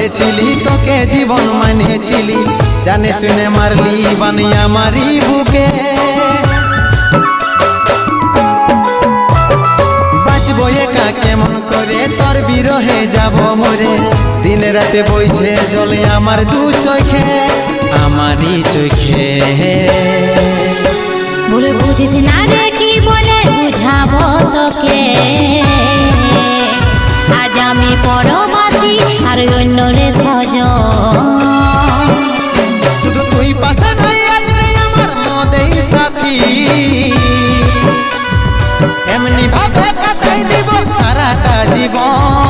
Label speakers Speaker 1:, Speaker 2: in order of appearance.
Speaker 1: করেছিলি তোকে জীবন মানেছিলি, জানে শুনে মারলি বানিয়া মারি বুকে। বাঁচবো একা কেমন করে তোর বিরহে যাব মরে, দিনে রাতে বইছে জলে আমার দু চোখে, আমারই চোখে।
Speaker 2: বলে বুঝিস না রে কি বলে বুঝাবো তোকে, আজ আমি পরবাসী আর অন্য রে সজন।
Speaker 1: শুধু তুই পাশে নাই আজ রে আমার মদেই সাথী, এমনি ভাবে কাটাই দিব সারাটা জীবন।